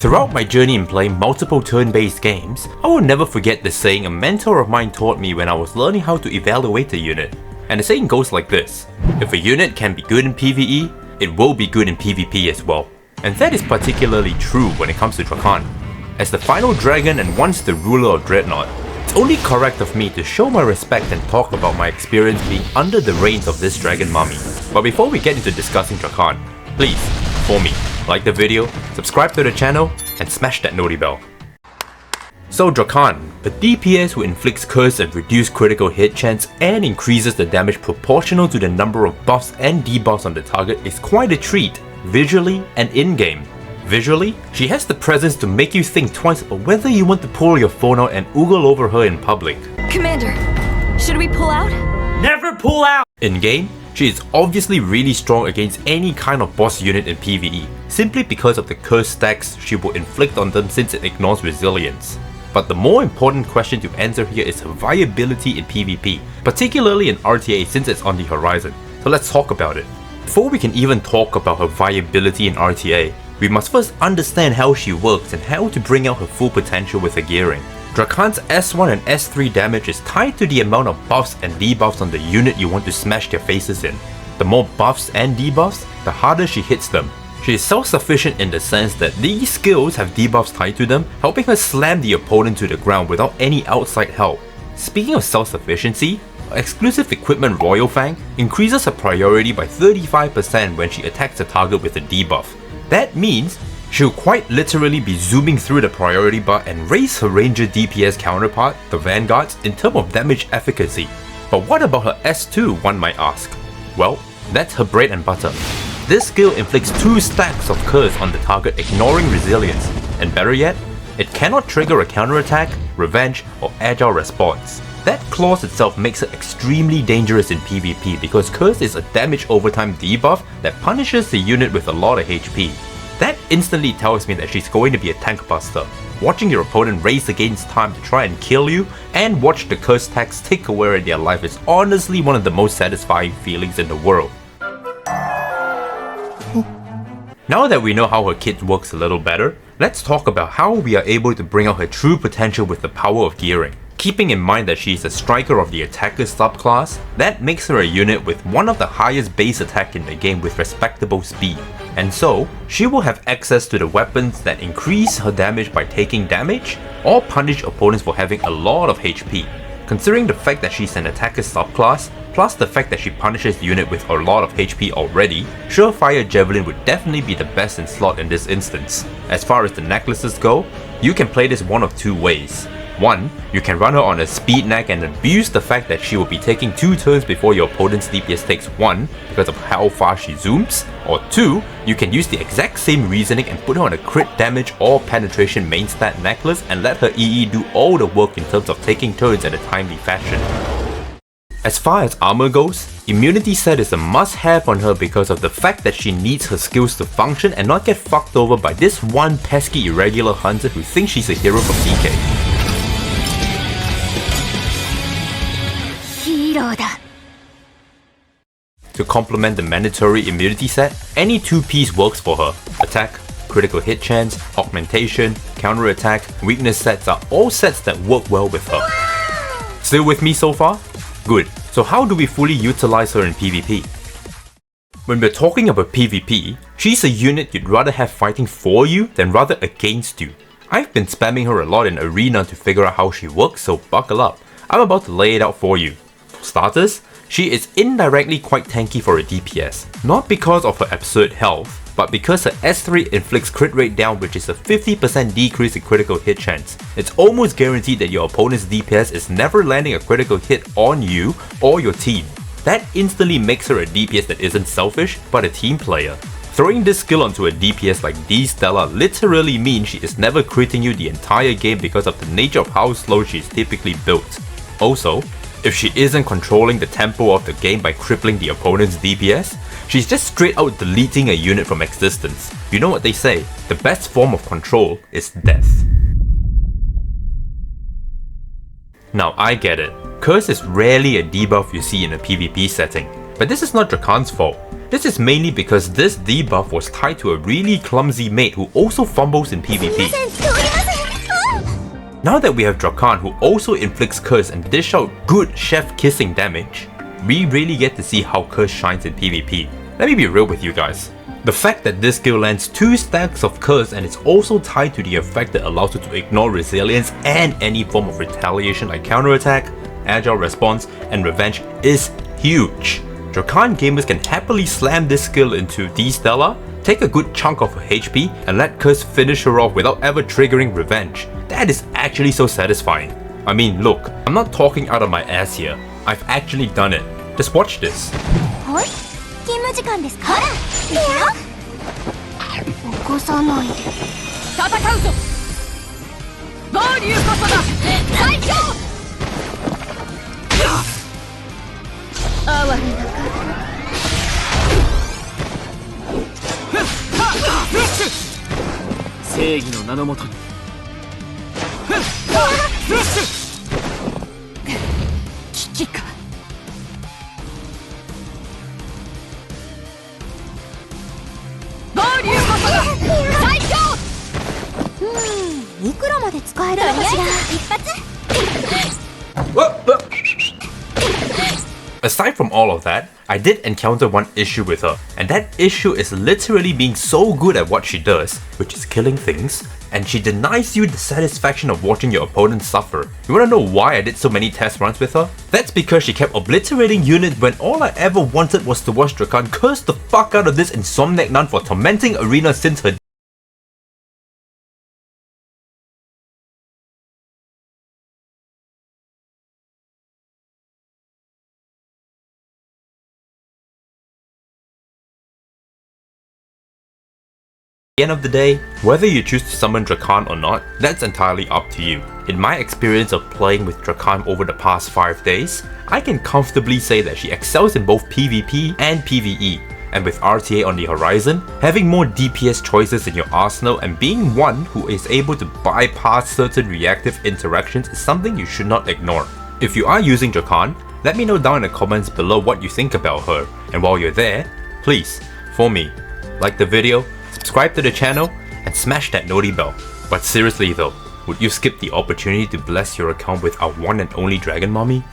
Throughout my journey in playing multiple turn-based games, I will never forget the saying a mentor of mine taught me when I was learning how to evaluate a unit. And the saying goes like this: if a unit can be good in PvE, it will be good in PvP as well. And that is particularly true when it comes to Drakhan. As the final dragon and once the ruler of Dreadnought, it's only correct of me to show my respect and talk about my experience being under the reigns of this dragon mummy. But before we get into discussing Drakhan, please, for me, like the video, subscribe to the channel, and smash that noti bell. So Drakhan, a DPS who inflicts curse and reduced critical hit chance and increases the damage proportional to the number of buffs and debuffs on the target, is quite a treat, visually and in-game. Visually, she has the presence to make you think twice about whether you want to pull your phone out and oogle over her in public. Commander, should we pull out? Never pull out! In-game, she is obviously really strong against any kind of boss unit in PvE, simply because of the curse stacks she will inflict on them since it ignores resilience. But the more important question to answer here is her viability in PvP, particularly in RTA since it's on the horizon, so let's talk about it. Before we can even talk about her viability in RTA, we must first understand how she works and how to bring out her full potential with her gearing. Drakhan's S1 and S3 damage is tied to the amount of buffs and debuffs on the unit you want to smash their faces in. The more buffs and debuffs, the harder she hits them. She is self-sufficient in the sense that these skills have debuffs tied to them, helping her slam the opponent to the ground without any outside help. Speaking of self-sufficiency, her exclusive equipment Royal Fang increases her priority by 35% when she attacks a target with a debuff. That means she'll quite literally be zooming through the priority bar and raise her Ranger DPS counterpart, the Vanguards, in terms of damage efficacy. But what about her S2, one might ask? Well, that's her bread and butter. This skill inflicts 2 stacks of curse on the target, ignoring resilience, and better yet, it cannot trigger a counterattack, revenge, or agile response. That clause itself makes it extremely dangerous in PvP because curse is a damage over time debuff that punishes the unit with a lot of HP. That instantly tells me that she's going to be a tank buster. Watching your opponent race against time to try and kill you and watch the curse tags take away their life is honestly one of the most satisfying feelings in the world. Now that we know how her kit works a little better, let's talk about how we are able to bring out her true potential with the power of gearing. Keeping in mind that she is a striker of the attacker subclass, that makes her a unit with one of the highest base attack in the game with respectable speed. And so, she will have access to the weapons that increase her damage by taking damage, or punish opponents for having a lot of HP. Considering the fact that she's an attacker subclass, plus the fact that she punishes the unit with a lot of HP already, Surefire Javelin would definitely be the best in slot in this instance. As far as the necklaces go, you can play this one of 2 ways. 1, you can run her on a speed neck and abuse the fact that she will be taking 2 turns before your opponent's DPS takes 1 because of how fast she zooms. Or 2, you can use the exact same reasoning and put her on a crit damage or penetration main stat necklace and let her EE do all the work in terms of taking turns in a timely fashion. As far as armor goes, immunity set is a must-have on her because of the fact that she needs her skills to function and not get fucked over by this one pesky irregular hunter who thinks she's a hero from DK. To complement the mandatory immunity set, any 2-piece works for her. Attack, critical hit chance, augmentation, counter-attack, weakness sets are all sets that work well with her. Still with me so far? Good. So how do we fully utilize her in PvP? When we're talking about PvP, she's a unit you'd rather have fighting for you than rather against you. I've been spamming her a lot in Arena to figure out how she works, so buckle up. I'm about to lay it out for you. For starters, she is indirectly quite tanky for a DPS, not because of her absurd health, but because her S3 inflicts crit rate down, which is a 50% decrease in critical hit chance. It's almost guaranteed that your opponent's DPS is never landing a critical hit on you or your team. That instantly makes her a DPS that isn't selfish, but a team player. Throwing this skill onto a DPS like D Stella literally means she is never critting you the entire game because of the nature of how slow she is typically built. Also, if she isn't controlling the tempo of the game by crippling the opponent's DPS, she's just straight out deleting a unit from existence. You know what they say, the best form of control is death. Now I get it, curse is rarely a debuff you see in a PvP setting, but this is not Drakhan's fault. This is mainly because this debuff was tied to a really clumsy mate who also fumbles in PvP. Now that we have Drakhan who also inflicts curse and dish out good chef kissing damage, we really get to see how curse shines in PvP. Let me be real with you guys. The fact that this skill lands 2 stacks of curse and it's also tied to the effect that allows you to ignore resilience and any form of retaliation like counterattack, agile response, and revenge is huge. Drakhan gamers can happily slam this skill into D-Stella, take a good chunk of her HP, and let curse finish her off without ever triggering revenge. That is actually so satisfying. I mean, look, I'm not talking out of my ass here. I've actually done it. Just watch this. 勤務時間ですか？いや。起こさないで。戦うぞ。バーリューこそだ。最強。哀れなか。正義の名のもとに。危機か。いくらまで使えるのかしら。一発。Aside from all of that, I did encounter one issue with her, and that issue is literally being so good at what she does, which is killing things, and she denies you the satisfaction of watching your opponent suffer. You wanna know why I did so many test runs with her? That's because she kept obliterating units when all I ever wanted was to watch Drakhan curse the fuck out of this Insomniac nun for tormenting Arena since her At the end of the day, whether you choose to summon Drakhan or not, that's entirely up to you. In my experience of playing with Drakhan over the past 5 days, I can comfortably say that she excels in both PvP and PvE, and with RTA on the horizon, having more DPS choices in your arsenal and being one who is able to bypass certain reactive interactions is something you should not ignore. If you are using Drakhan, let me know down in the comments below what you think about her, and while you're there, please, for me, like the video, subscribe to the channel, and smash that noti bell. But seriously though, would you skip the opportunity to bless your account with our one and only Dragon Mommy?